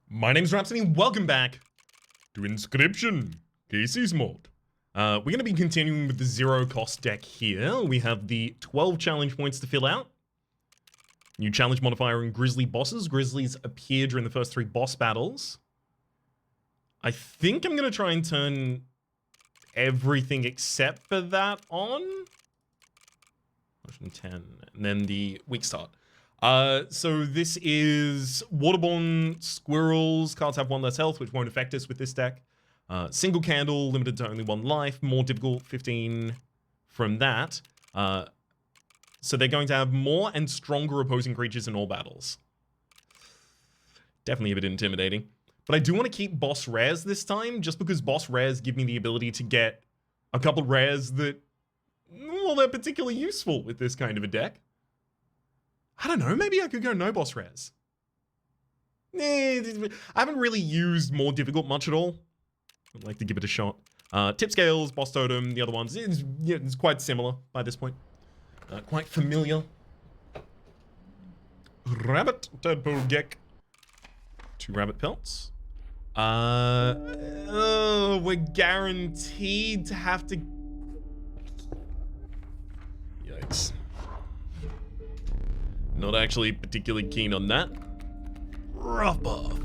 My name's Rhapsody, welcome back to Inscryption, Kaycee's mod. We're going to be continuing with the zero cost deck here. We have the 12 challenge points to fill out. New challenge modifier in Grizzly bosses. Grizzlies appear during the first 3 boss battles. I think I'm going to try and turn everything except for that on. 110, and then the weak start. So this is waterborne squirrels. Cards have 1 less health, which won't affect us with this deck. Single candle, limited to only 1 life. More difficult, 15 from that. So they're going to have more and stronger opposing creatures in all battles. Definitely a bit intimidating. But I do want to keep boss rares this time, just because boss rares give me the ability to get a couple rares that, well, they're particularly useful with this kind of a deck. I don't know, maybe I could go no boss rares. I haven't really used more difficult much at all. I'd like to give it a shot. Tip scales, boss totem, the other ones, it's quite similar by this point. Quite familiar. Rabbit, tadpole, gek. 2 rabbit pelts. We're guaranteed to have to... Yikes. Not actually particularly keen on that. Rough buff.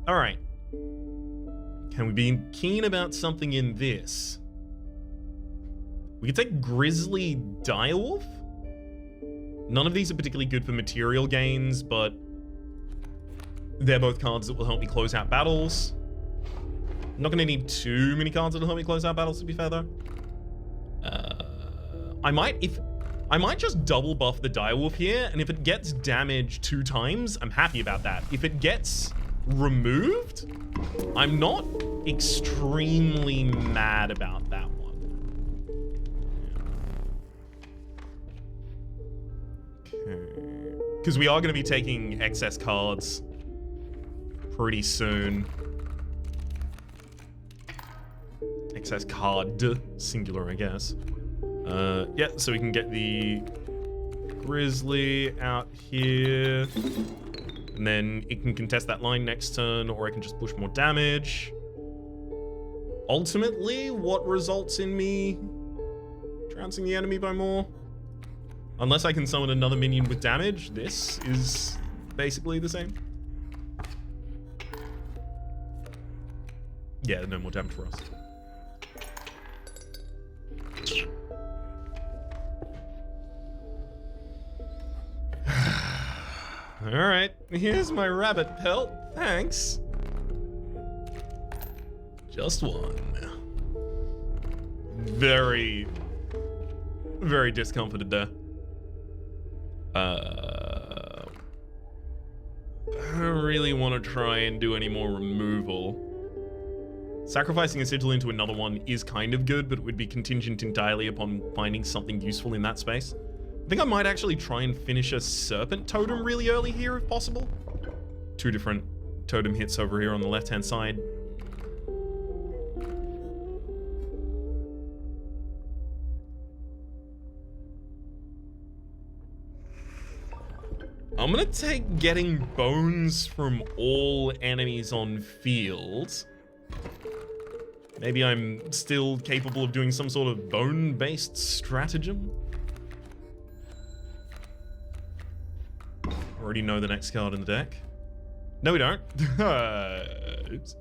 Alright. Can we be keen about something in this? We could take Grizzly Direwolf. None of these are particularly good for material gains, but they're both cards that will help me close out battles. I'm not going to need too many cards that will help me close out battles, to be fair, though. I might just double buff the Direwolf here, and if it gets damaged 2 times, I'm happy about that. If it gets removed, I'm not extremely mad about that one. Okay. Because we are going to be taking excess cards pretty soon. Excess card, singular, I guess. Yeah, so we can get the Grizzly out here. And then it can contest that line next turn, or I can just push more damage. Ultimately, what results in me trouncing the enemy by more? Unless I can summon another minion with damage, this is basically the same. Yeah, no more damage for us. Alright, here's my rabbit pelt, thanks. Just 1. Very discomforted there. I don't really want to try and do any more removal. Sacrificing a sigil into another one is kind of good, but it would be contingent entirely upon finding something useful in that space. I think I might actually try and finish a Serpent Totem really early here, if possible. 2 different totem hits over here on the left-hand side. I'm gonna take getting bones from all enemies on field. Maybe I'm still capable of doing some sort of bone-based stratagem. Already know the next card in the deck. No, we don't. Oops. It's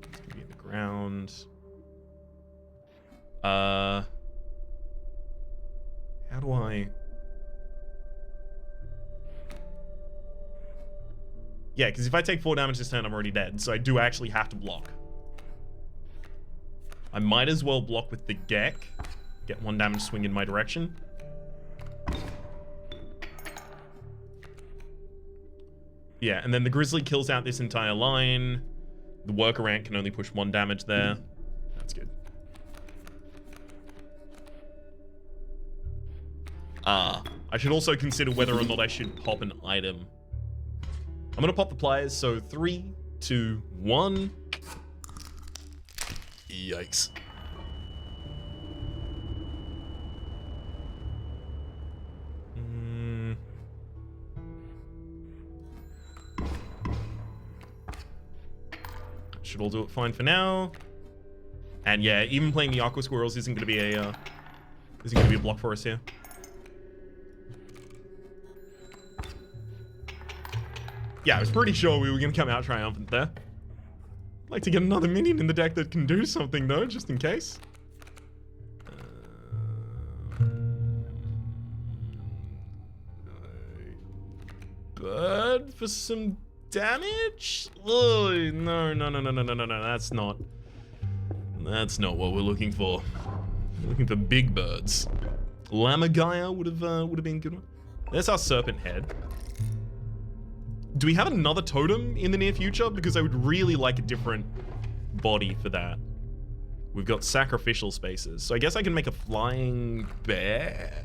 gonna be in the ground. How do I... Yeah, because if I take 4 damage this turn, I'm already dead, so I do actually have to block. I might as well block with the Gek. Get 1 damage swing in my direction. Yeah, and then the Grizzly kills out this entire line. The Worker Ant can only push 1 damage there. That's good. I should also consider whether or not I should pop an item. I'm gonna pop the pliers, so 3, 2, 1. Yikes. should all do it fine for now. And yeah, even playing the Aqua Squirrels isn't going to be a block for us here. Yeah, I was pretty sure we were going to come out triumphant there. I'd like to get another minion in the deck that can do something, though, just in case. Bird for some damage? Oh, no. That's not what we're looking for. We're looking for big birds. Lamagaya would have been a good one. There's our serpent head. Do we have another totem in the near future? Because I would really like a different body for that. We've got sacrificial spaces. So I guess I can make a flying bear.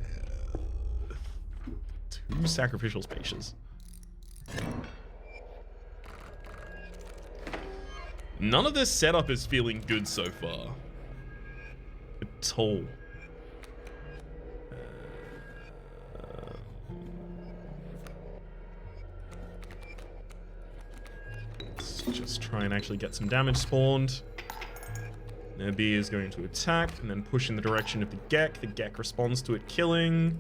2 sacrificial spaces. None of this setup is feeling good so far. At all. Let's just try and actually get some damage spawned. Now B is going to attack and then push in the direction of the Gek. The Gek responds to it, killing.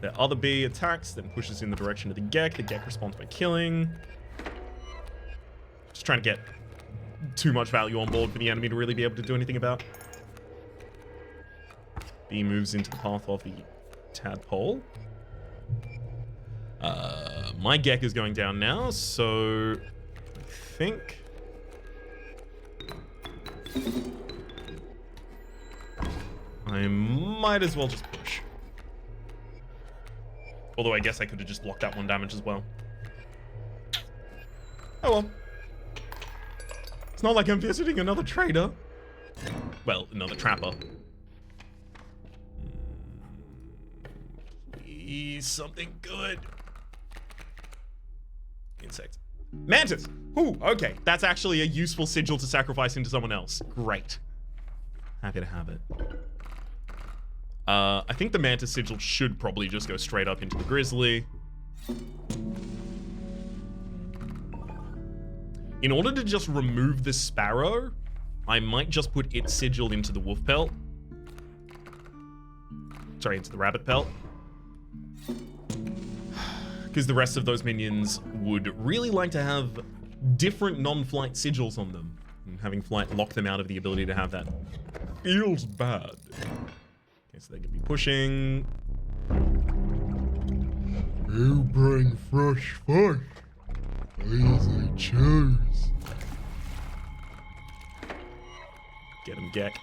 The other B attacks, then pushes in the direction of the Gek. The Gek responds by killing. Just trying to get too much value on board for the enemy to really be able to do anything about. B moves into the path of the tadpole. My Gek is going down now, so I think I might as well just push. Although I guess I could have just blocked that 1 damage as well. Oh well. It's not like I'm visiting another trader. Well, another trapper. Please, something good. Insect. Mantis! Ooh, okay. That's actually a useful sigil to sacrifice into someone else. Great. Happy to have it. I think the Mantis sigil should probably just go straight up into the Grizzly. In order to just remove the Sparrow, I might just put its sigil into the Wolf Pelt. Sorry, into the Rabbit Pelt. Because the rest of those minions would really like to have different non-flight sigils on them. And having flight lock them out of the ability to have that feels bad. Okay, so they can be pushing. You bring fresh fish, as I choose. Get him, Gek.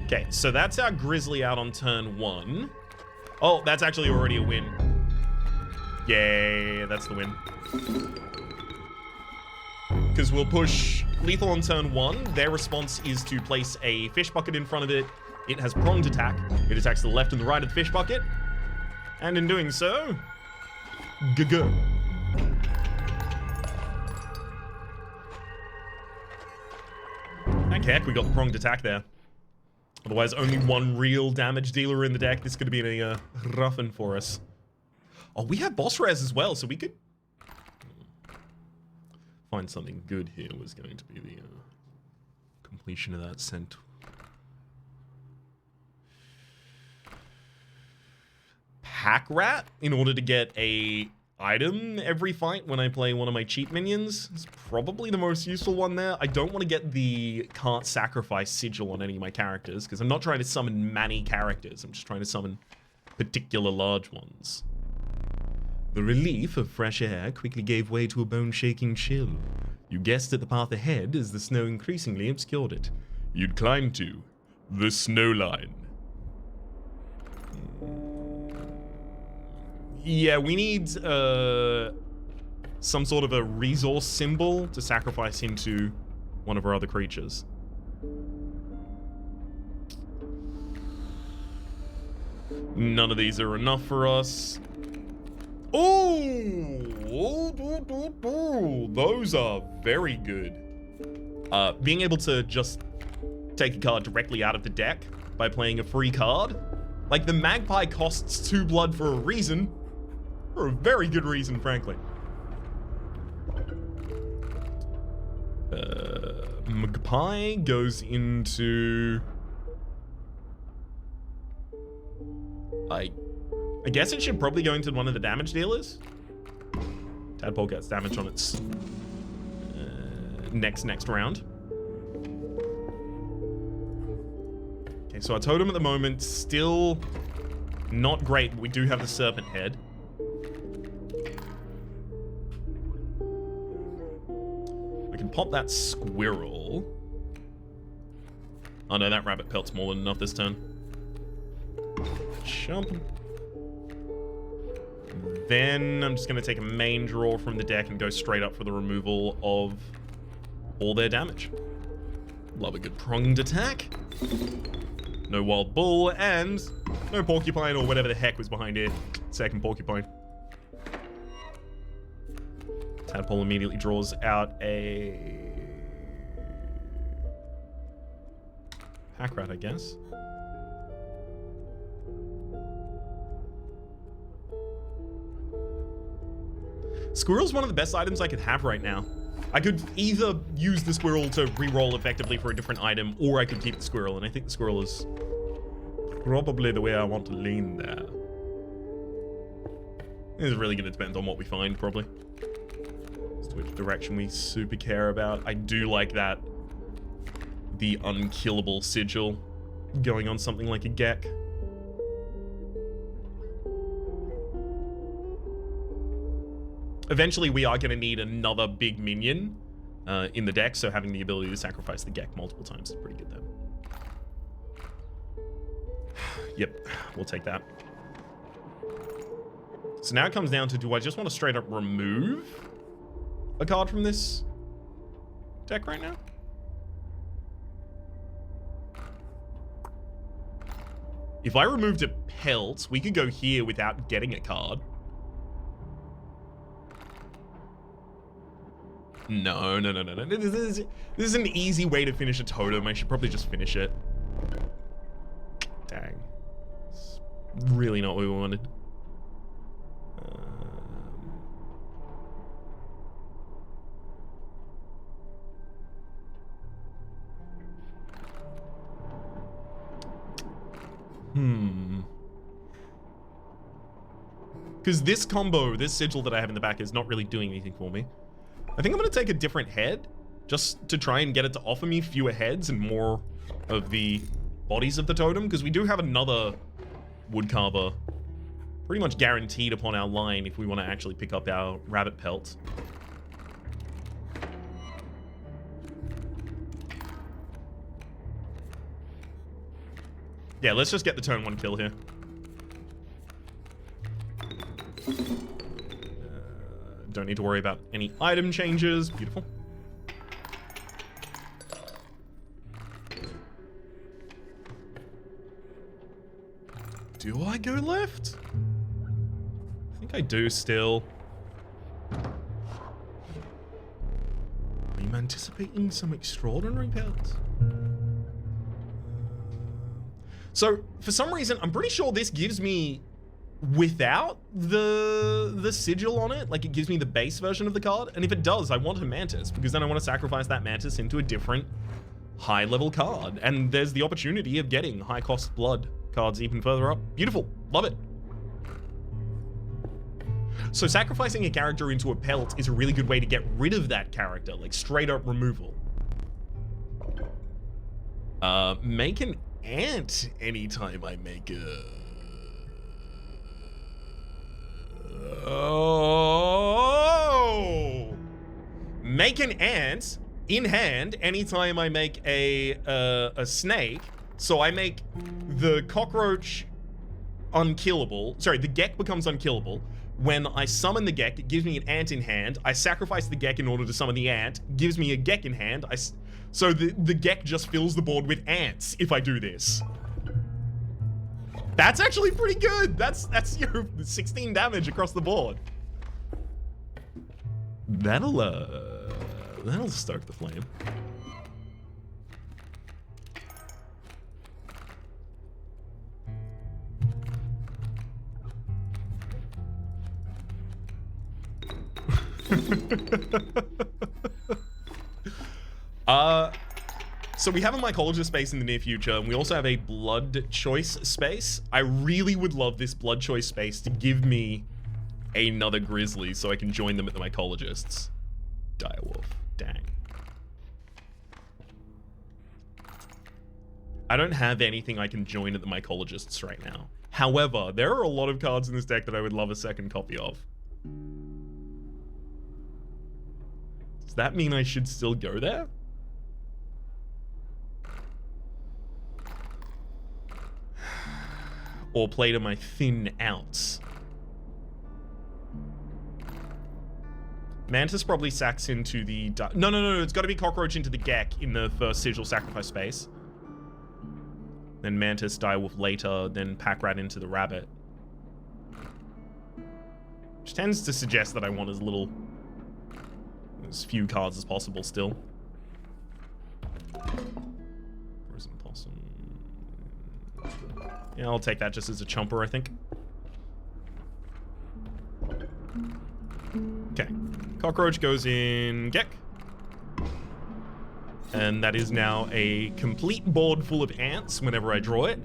Okay, so that's our Grizzly out on turn 1. Oh, that's actually already a win. Yay, that's the win. Because we'll push lethal on turn 1. Their response is to place a fish bucket in front of it. It has pronged attack. It attacks the left and the right of the fish bucket. And in doing so, go. Thank heck, we got the pronged attack there. Otherwise, only 1 real damage dealer in the deck. This could have been a rough one for us. Oh, we have boss res as well, so we could find something good here. Was going to be the completion of that scent. Pack Rat in order to get a item every fight when I play one of my cheat minions. It's probably the most useful one there. I don't want to get the can't sacrifice sigil on any of my characters because I'm not trying to summon many characters. I'm just trying to summon particular large ones. The relief of fresh air quickly gave way to a bone-shaking chill. You guessed at the path ahead as the snow increasingly obscured it. You'd climb to the snow line. Yeah, we need some sort of a resource symbol to sacrifice into one of our other creatures. None of these are enough for us. Oh, those are very good. Being able to just take a card directly out of the deck by playing a free card. Like, the Magpie costs 2 blood for a reason. For a very good reason, frankly. Magpie goes into... I guess it should probably go into one of the damage dealers. Tadpole gets damage on its next round. Okay, so our totem at the moment still not great, but we do have the serpent head. We can pop that squirrel. Oh no, that rabbit pelt's more than enough this turn. Jump. Then I'm just going to take a main draw from the deck and go straight up for the removal of all their damage. Love a good pronged attack. No wild bull and no porcupine or whatever the heck was behind it. Second porcupine. Tadpole immediately draws out a pack rat, I guess. Squirrel's one of the best items I could have right now. I could either use the squirrel to re-roll effectively for a different item, or I could keep the squirrel, and I think the squirrel is probably the way I want to lean there. It's really going to depend on what we find, probably. As to which direction we super care about. I do like that. The unkillable sigil going on something like a Gek. Eventually, we are going to need another big minion in the deck, so having the ability to sacrifice the Gek multiple times is pretty good then. Yep, we'll take that. So now it comes down to, do I just want to straight up remove a card from this deck right now? If I removed a pelt, we could go here without getting a card. No. This is an easy way to finish a totem. I should probably just finish it. Dang. It's really not what we wanted. Because this combo, this sigil that I have in the back is not really doing anything for me. I think I'm going to take a different head just to try and get it to offer me fewer heads and more of the bodies of the totem, because we do have another woodcarver pretty much guaranteed upon our line if we want to actually pick up our rabbit pelt. Yeah, let's just get the turn 1 kill here. Don't need to worry about any item changes. Beautiful. Do I go left? I think I do still. I'm anticipating some extraordinary pelts. So, for some reason, I'm pretty sure this gives me, without the sigil on it, like it gives me the base version of the card. And if it does, I want a Mantis, because then I want to sacrifice that Mantis into a different high-level card. And there's the opportunity of getting high-cost blood cards even further up. Beautiful. Love it. So sacrificing a character into a pelt is a really good way to get rid of that character, like straight-up removal. Make an ant anytime I make a... Oh! Make an ant in hand anytime I make a snake. So I make the cockroach unkillable. Sorry, the Gek becomes unkillable. When I summon the Gek, it gives me an ant in hand. I sacrifice the Gek in order to summon the ant. Gives me a Gek in hand. So the Gek just fills the board with ants if I do this. That's actually pretty good. That's your 16 damage across the board. That'll stoke the flame. So we have a mycologist space in the near future, and we also have a blood choice space. I really would love this blood choice space to give me another grizzly so I can join them at the mycologists. Direwolf, dang. I don't have anything I can join at the mycologists right now. However, there are a lot of cards in this deck that I would love a second copy of. Does that mean I should still go there? Or play to my thin outs? Mantis probably sacks into the... No, it's got to be Cockroach into the Gek in the first Sigil Sacrifice space. Then Mantis, Direwolf later, then Pack Rat into the Rabbit. Which tends to suggest that I want as few cards as possible still. Frozen Possum. Yeah, I'll take that just as a chomper, I think. Okay. Cockroach goes in Gek. And that is now a complete board full of ants whenever I draw it.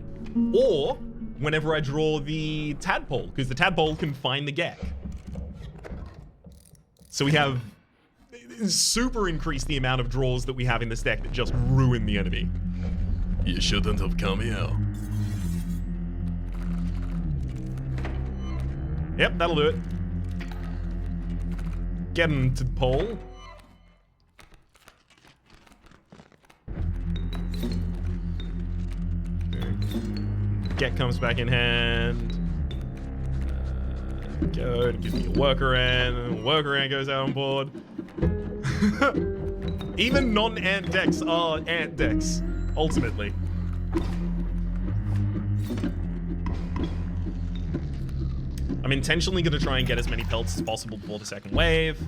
Or whenever I draw the Tadpole, because the Tadpole can find the Gek. So we have super increased the amount of draws that we have in this deck that just ruin the enemy. You shouldn't have come here. Yep, that'll do it. Get him to the pole. Get comes back in hand. Go to give me a workaround. Workaround goes out on board. Even non-ant decks are ant decks, ultimately. I'm intentionally going to try and get as many pelts as possible before the second wave.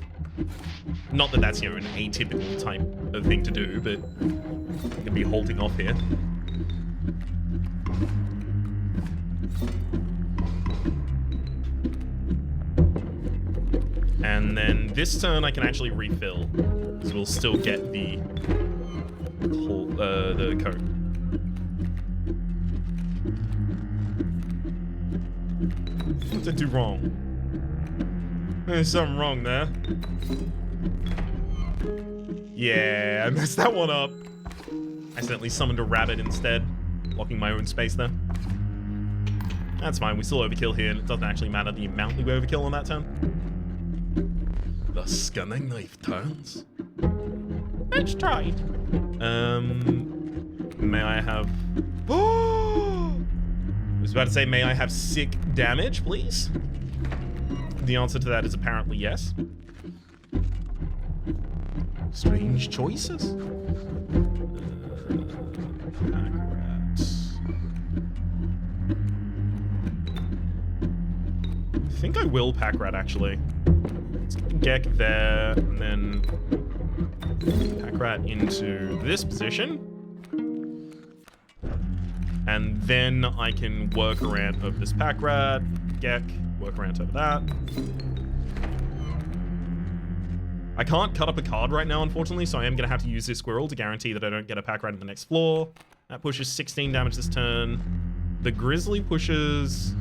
Not that that's, you know, an atypical type of thing to do, but I'm going to be holding off here. And then this turn I can actually refill, because we'll still get the code. What did I do wrong? There's something wrong there. Yeah, I messed that one up. I accidentally summoned a rabbit instead, blocking my own space there. That's fine, we still overkill here, and it doesn't actually matter the amount we overkill on that turn. The scanning knife turns. Let's try it. May I have... Oh! I was about to say, may I have sick damage, please? The answer to that is apparently yes. Strange choices. Pack rats. I think I will pack rat, actually. Let's get the Gek there, and then pack rat into this position. And then I can work around over this pack rat, Gek, work around over that. I can't cut up a card right now, unfortunately, so I am going to have to use this squirrel to guarantee that I don't get a pack rat in the next floor. That pushes 16 damage this turn. The Grizzly pushes...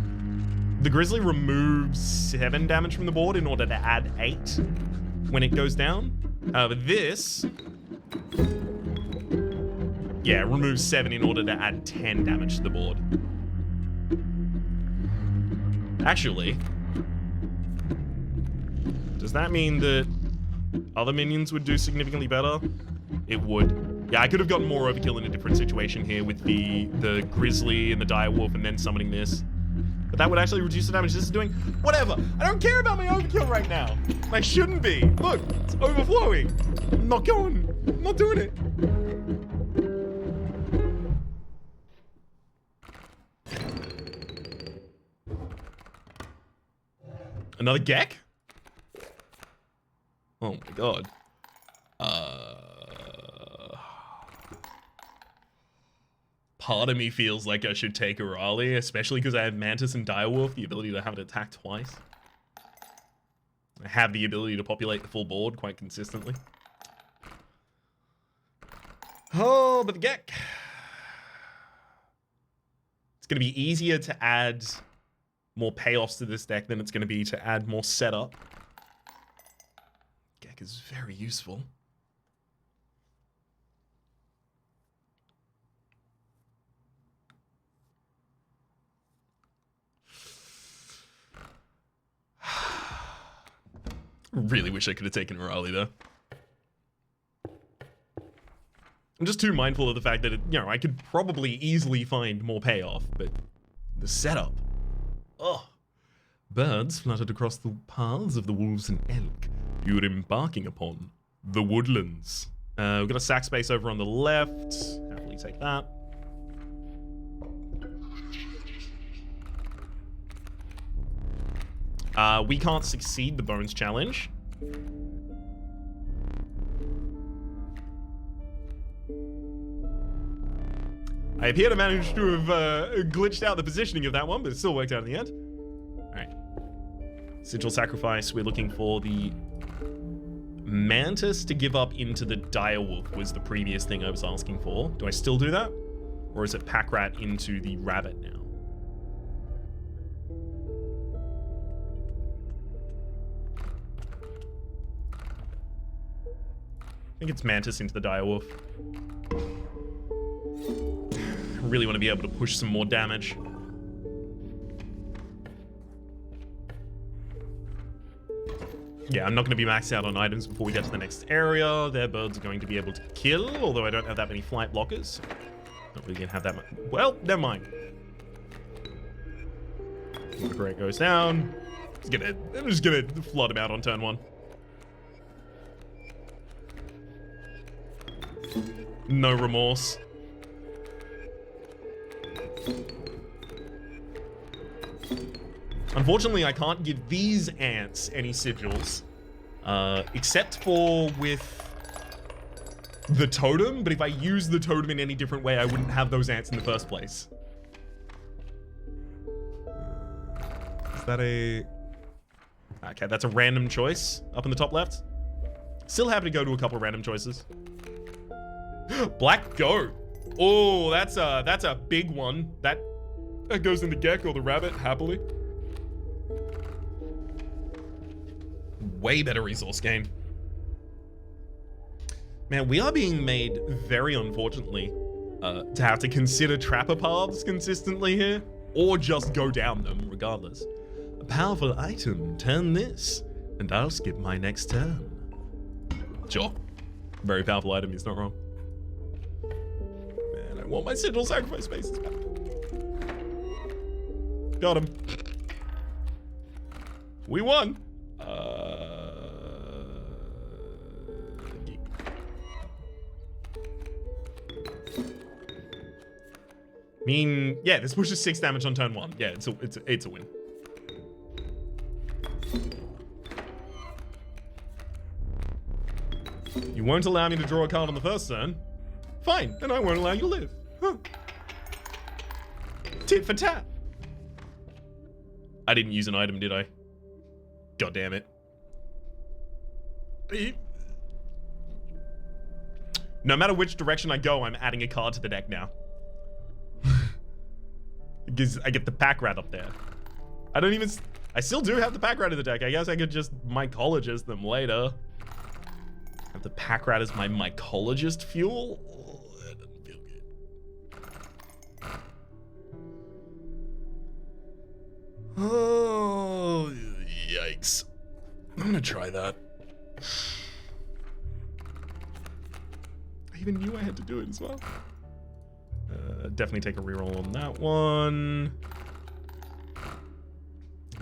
The Grizzly removes 7 damage from the board in order to add 8 when it goes down. However, this... Yeah, it removes 7 in order to add 10 damage to the board. Actually, does that mean that other minions would do significantly better? It would. Yeah, I could have gotten more overkill in a different situation here with the Grizzly and the Direwolf and then summoning this. But that would actually reduce the damage this is doing. Whatever. I don't care about my overkill right now. I shouldn't be. Look, it's overflowing. I'm not going. I'm not doing it. Another Gek? Oh my god. Part of me feels like I should take a Raleigh, especially because I have Mantis and Direwolf, the ability to have it attack twice. I have the ability to populate the full board quite consistently. Oh, but the Gek. It's going to be easier to add more payoffs to this deck than it's going to be to add more setup. Gek is very useful. Really wish I could have taken Raleigh though. I'm just too mindful of the fact that, I could probably easily find more payoff, but the setup. Ugh. Birds fluttered across the paths of the wolves and elk you were embarking upon. The woodlands. We've got a sack space over on the left. Happily take that. We can't succeed the bones challenge. I appear to manage to have glitched out the positioning of that one, but it still worked out in the end. Alright. Sigil sacrifice. We're looking for the mantis to give up into the direwolf was the previous thing I was asking for. Do I still do that? Or is it pack rat into the rabbit now? I think it's mantis into the direwolf. I really want to be able to push some more damage. Yeah, I'm not going to be maxed out on items before we get to the next area. Their birds are going to be able to kill, although I don't have that many flight blockers. Not really going to have that much. Well, never mind. The great goes down. I'm just gonna flood him out on turn 1. No remorse. Unfortunately, I can't give these ants any sigils, except for with the totem, but if I use the totem in any different way, I wouldn't have those ants in the first place. Is that a... Okay, that's a random choice up in the top left. Still happy to go to a couple of random choices. Black goat. Oh, that's a big one. That goes in the Gek or the rabbit, happily. Way better resource game. Man, we are being made, very unfortunately, to have to consider trapper paths consistently here, or just go down them, regardless. A powerful item, turn this, and I'll skip my next turn. Sure. Very powerful item, he's not wrong. Man, I want my sigil sacrifice spaces back. Got him. We won. I mean, yeah, this pushes 6 damage on turn 1. Yeah, it's a win. You won't allow me to draw a card on the first turn? Fine, then I won't allow you to live. Huh. Tit for tat. I didn't use an item, did I? God damn it. No matter which direction I go, I'm adding a card to the deck now. Because I get the pack rat up there. I still do have the pack rat in the deck. I guess I could just mycologist them later. Have the pack rat as my mycologist fuel? Oh, that doesn't feel good. Oh, yikes. I'm gonna try that. I even knew I had to do it as well. Definitely take a reroll on that one.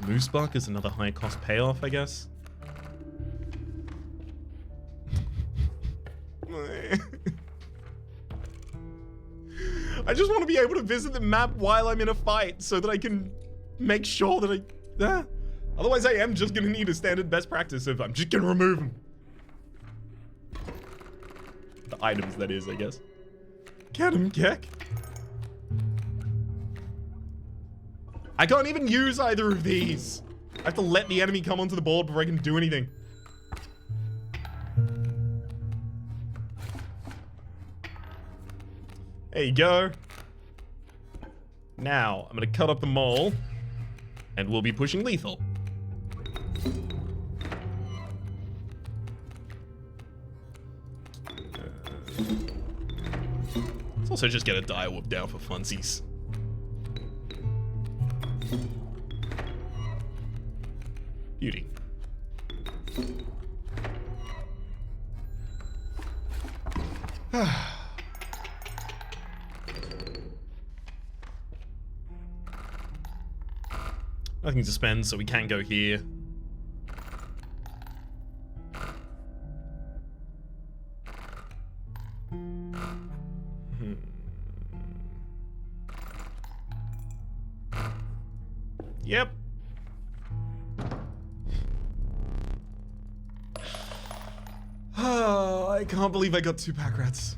Moose Buck is another high cost payoff, I guess. I just want to be able to visit the map while I'm in a fight so that I can make sure that otherwise I am just going to need a standard best practice of I'm just going to remove them. The items, that is, I guess. Get him, Gek. I can't even use either of these. I have to let the enemy come onto the board before I can do anything. There you go. Now, I'm going to cut up the mole, and we'll be pushing lethal. Let's also just get a die whoop down for funsies. Beauty. Nothing to spend, so we can go here. Yep. I can't believe I got 2 pack rats.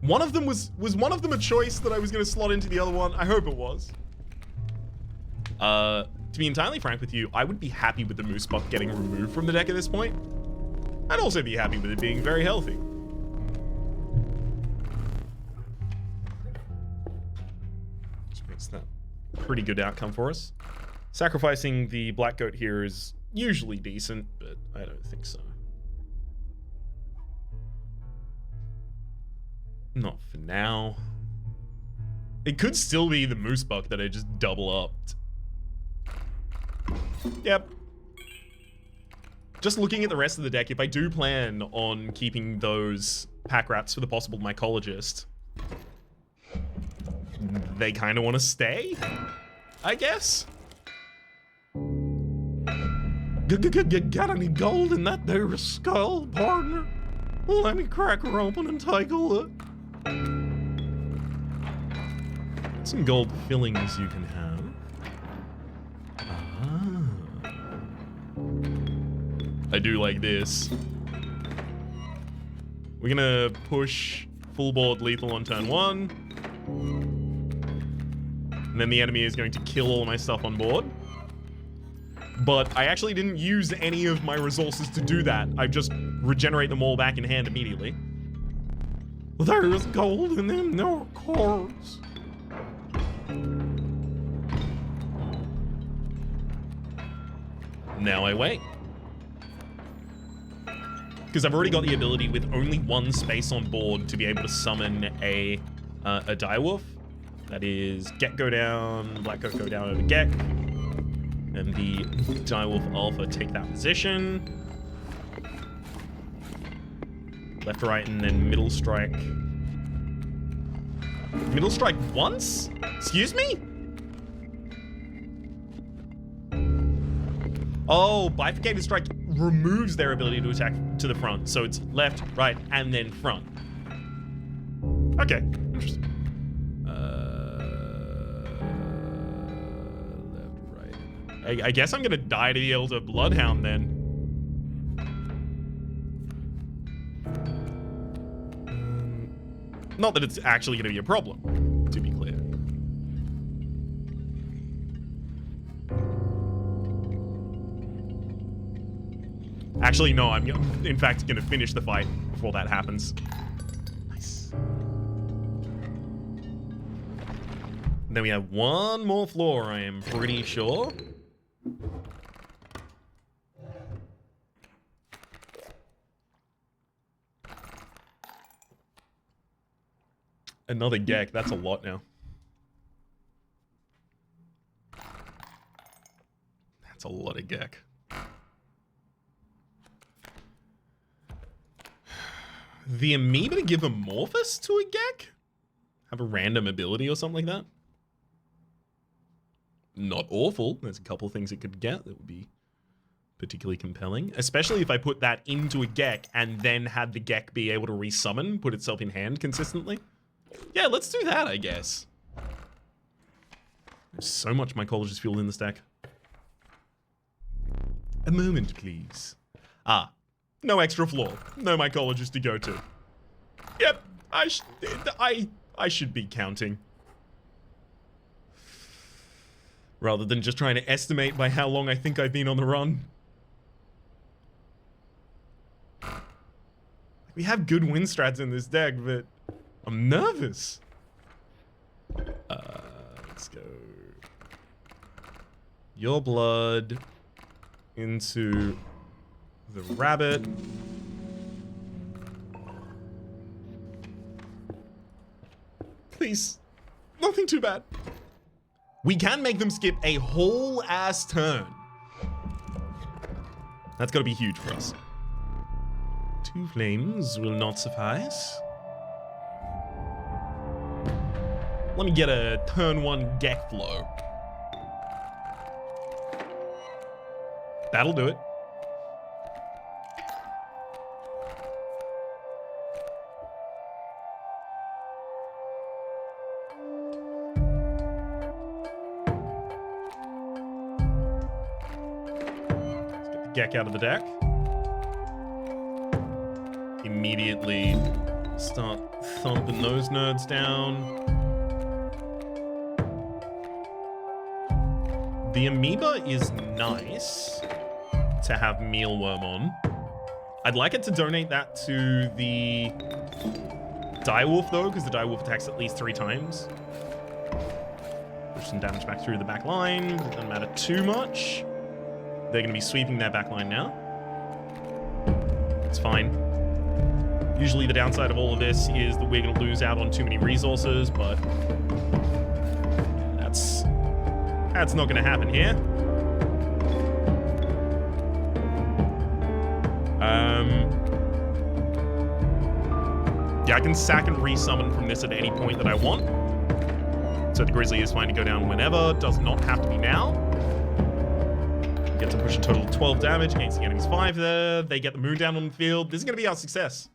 One of them was one of them a choice that I was going to slot into the other one? I hope it was. To be entirely frank with you, I would be happy with the moose buck getting removed from the deck at this point. I'd also be happy with it being very healthy. Which makes that a pretty good outcome for us. Sacrificing the black goat here is usually decent, but I don't think so. Not for now. It could still be the moose buck that I just double upped. Yep. Just looking at the rest of the deck, if I do plan on keeping those pack rats for the possible mycologist, they kind of want to stay, I guess. Got any gold in that there skull, partner? Let me crack her open and take a look. Some gold fillings you can have. I do like this. We're gonna push full board lethal on turn 1. And then the enemy is going to kill all my stuff on board. But I actually didn't use any of my resources to do that. I just regenerate them all back in hand immediately. There's gold in them, no cards. Now I wait. Because I've already got the ability with only 1 space on board to be able to summon a direwolf. That is Gek go down, Black Goat go down over Gek. And the direwolf alpha take that position. Left, right, and then middle strike. Middle strike once? Excuse me? Oh, bifurcated strike removes their ability to attack to the front. So it's left, right, and then front. Okay, interesting. Left, right. I guess I'm gonna die to the Elder Bloodhound then. Not that it's actually gonna be a problem, to be clear. Actually, no, I'm in fact gonna finish the fight before that happens. Nice. Then we have 1 more floor, I am pretty sure. Another Gek, that's a lot now. That's a lot of Gek. The amoeba to give Amorphous to a Gek? Have a random ability or something like that? Not awful. There's a couple things it could get that would be particularly compelling. Especially if I put that into a Gek and then had the Gek be able to resummon, put itself in hand consistently. Yeah, let's do that, I guess. There's so much mycologist fuel in this deck. A moment, please. Ah. No extra floor. No mycologist to go to. Yep, I should be counting. Rather than just trying to estimate by how long I think I've been on the run. We have good win strats in this deck, but I'm nervous. Let's go. Your blood into the rabbit. Please, nothing too bad. We can make them skip a whole ass turn. That's gotta be huge for us. 2 flames will not suffice. Let me get a turn 1 deck flow. That'll do it. Let's get the Gek out of the deck. Immediately start thumping those nerds down. The amoeba is nice to have mealworm on. I'd like it to donate that to the direwolf though, because the direwolf attacks at least 3 times. Push some damage back through the back line. Doesn't matter too much. They're going to be sweeping their back line now. It's fine. Usually the downside of all of this is that we're going to lose out on too many resources, but that's not going to happen here. Yeah, I can sack and resummon from this at any point that I want. So the Grizzly is fine to go down whenever. Does not have to be now. Get to push a total of 12 damage against the enemy's 5 there. They get the moon down on the field. This is going to be our success.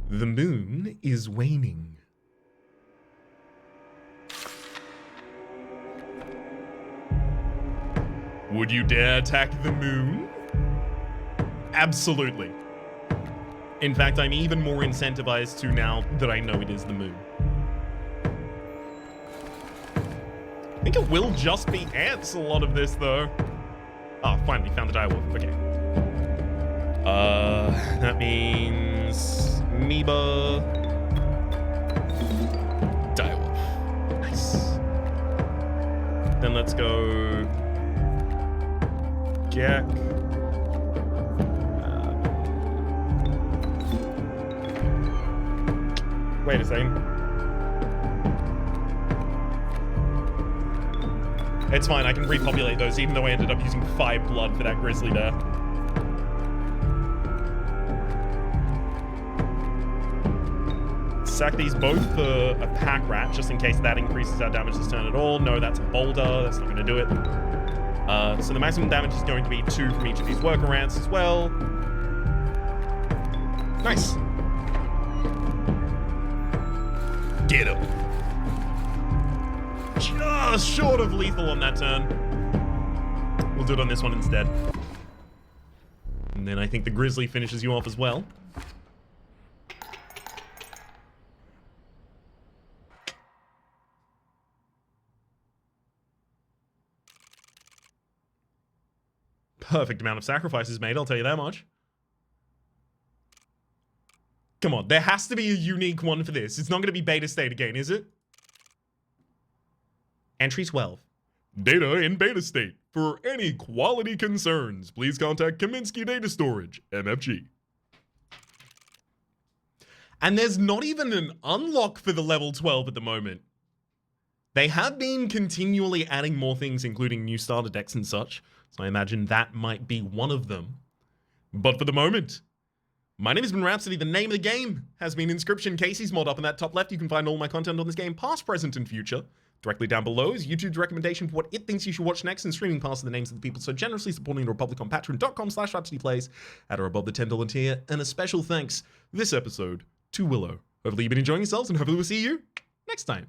The moon is waning. Would you dare attack the moon? Absolutely. In fact, I'm even more incentivized to now that I know it is the moon. I think it will just be ants a lot of this, though. Oh, finally found the direwolf. Okay. That means amoeba. Direwolf. Nice. Then let's go Gek. Wait a second. It's fine, I can repopulate those, even though I ended up using 5 blood for that grizzly there. Sack these both for a pack rat, just in case that increases our damage this turn at all. No, that's a boulder, that's not going to do it. So the maximum damage is going to be 2 from each of these worker ants as well. Nice. Get him. Just short of lethal on that turn. We'll do it on this one instead. And then I think the Grizzly finishes you off as well. Perfect amount of sacrifices made, I'll tell you that much. Come on, there has to be a unique one for this. It's not going to be beta state again, is it? Entry 12. Data in beta state. For any quality concerns, please contact Kaminsky Data Storage, MFG. And there's not even an unlock for the level 12 at the moment. They have been continually adding more things, including new starter decks and such. So I imagine that might be one of them. But for the moment, my name has been Rhapsody. The name of the game has been Inscryption. Kaycee's mod up in that top left. You can find all my content on this game, past, present, and future. Directly down below is YouTube's recommendation for what it thinks you should watch next, and streaming past the names of the people so generously supporting the Republic on patreon.com/RhapsodyPlays at or above the $10 tier. And a special thanks this episode to Willow. Hopefully you've been enjoying yourselves, and hopefully we'll see you next time.